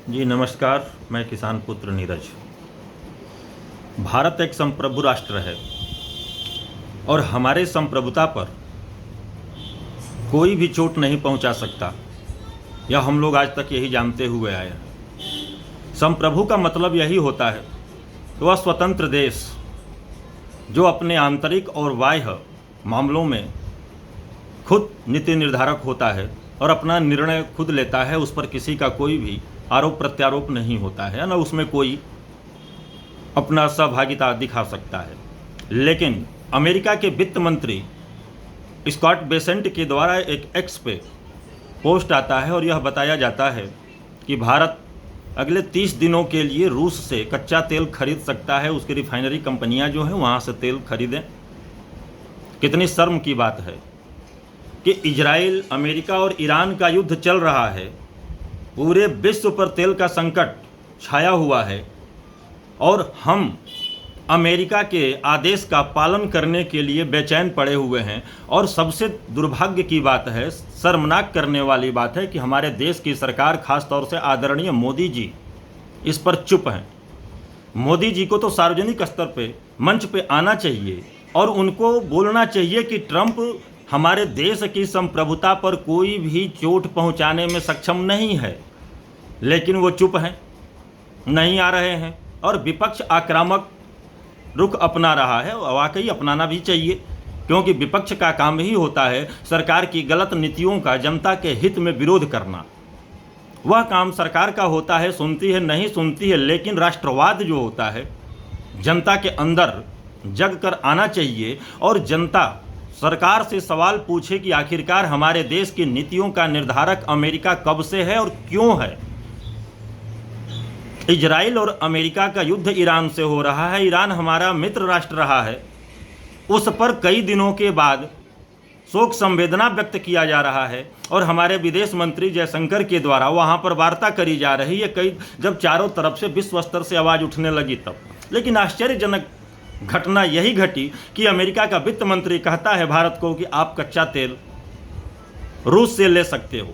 जी नमस्कार। मैं किसान पुत्र नीरज। भारत एक संप्रभु राष्ट्र है और हमारे संप्रभुता पर कोई भी चोट नहीं पहुंचा सकता। यह हम लोग आज तक यही जानते हुए आए हैं। संप्रभु का मतलब यही होता है कि वह स्वतंत्र देश जो अपने आंतरिक और बाह्य मामलों में खुद नीति निर्धारक होता है और अपना निर्णय खुद लेता है। उस पर किसी का कोई भी आरोप प्रत्यारोप नहीं होता है, न उसमें कोई अपना सहभागिता दिखा सकता है। लेकिन अमेरिका के वित्त मंत्री स्कॉट बेसेंट के द्वारा एक एक्स पे पोस्ट आता है और यह बताया जाता है कि भारत अगले 30 दिनों के लिए रूस से कच्चा तेल खरीद सकता है। उसकी रिफाइनरी कंपनियां जो हैं वहाँ से तेल खरीदें। कितनी शर्म की बात है कि इजराइल, अमेरिका और ईरान का युद्ध चल रहा है। पूरे विश्व पर तेल का संकट छाया हुआ है और हम अमेरिका के आदेश का पालन करने के लिए बेचैन पड़े हुए हैं। और सबसे दुर्भाग्य की बात है, शर्मनाक करने वाली बात है कि हमारे देश की सरकार, खास तौर से आदरणीय मोदी जी, इस पर चुप हैं। मोदी जी को तो सार्वजनिक स्तर पे मंच पे आना चाहिए और उनको बोलना चाहिए कि ट्रंप हमारे देश की संप्रभुता पर कोई भी चोट पहुंचाने में सक्षम नहीं है। लेकिन वो चुप हैं, नहीं आ रहे हैं और विपक्ष आक्रामक रुख अपना रहा है। वाकई अपनाना भी चाहिए, क्योंकि विपक्ष का काम ही होता है सरकार की गलत नीतियों का जनता के हित में विरोध करना। वह काम सरकार का होता है, सुनती है नहीं सुनती है, लेकिन राष्ट्रवाद जो होता है जनता के अंदर जग कर आना चाहिए और जनता सरकार से सवाल पूछे कि आखिरकार हमारे देश की नीतियों का निर्धारक अमेरिका कब से है और क्यों है। इजराइल और अमेरिका का युद्ध ईरान से हो रहा है। ईरान हमारा मित्र राष्ट्र रहा है, उस पर कई दिनों के बाद शोक संवेदना व्यक्त किया जा रहा है और हमारे विदेश मंत्री जयशंकर के द्वारा वहां पर वार्ता करी जा रही है। कई जब चारों तरफ से विश्व स्तर से आवाज़ उठने लगी तब। लेकिन आश्चर्यजनक घटना यही घटी कि अमेरिका का वित्त मंत्री कहता है भारत को कि आप कच्चा तेल रूस से ले सकते हो।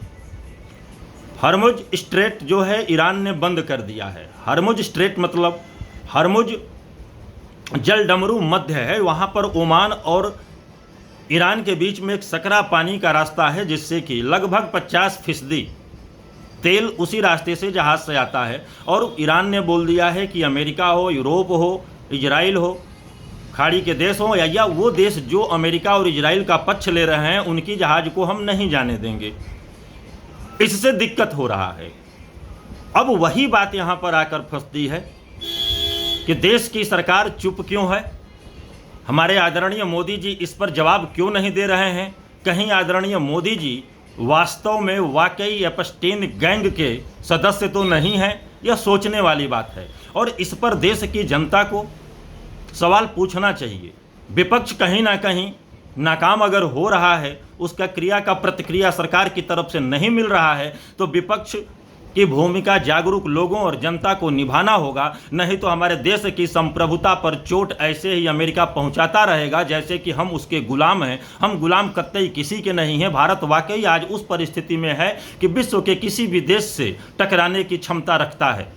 हरमुज स्ट्रेट जो है ईरान ने बंद कर दिया है। हरमुज स्ट्रेट मतलब हरमुज जलडमरू मध्य है, वहाँ पर ओमान और ईरान के बीच में एक सकरा पानी का रास्ता है, जिससे कि लगभग 50% तेल उसी रास्ते से जहाज़ से आता है। और ईरान ने बोल दिया है कि अमेरिका हो, यूरोप हो, इजराइल हो, खाड़ी के देश हों या वो देश जो अमेरिका और इजराइल का पक्ष ले रहे हैं, उनकी जहाज़ को हम नहीं जाने देंगे। इससे दिक्कत हो रहा है। अब वही बात यहाँ पर आकर फंसती है कि देश की सरकार चुप क्यों है। हमारे आदरणीय मोदी जी इस पर जवाब क्यों नहीं दे रहे हैं। कहीं आदरणीय मोदी जी वास्तव में वाकई एपस्टीन गैंग के सदस्य तो नहीं हैं। यह सोचने वाली बात है और इस पर देश की जनता को सवाल पूछना चाहिए। विपक्ष कहीं ना कहीं नाकाम अगर हो रहा है, उसका क्रिया का प्रतिक्रिया सरकार की तरफ से नहीं मिल रहा है, तो विपक्ष की भूमिका जागरूक लोगों और जनता को निभाना होगा। नहीं तो हमारे देश की संप्रभुता पर चोट ऐसे ही अमेरिका पहुंचाता रहेगा जैसे कि हम उसके गुलाम हैं। हम गुलाम कतई किसी के नहीं हैं। भारत वाकई आज उस परिस्थिति में है कि विश्व के किसी भी देश से टकराने की क्षमता रखता है।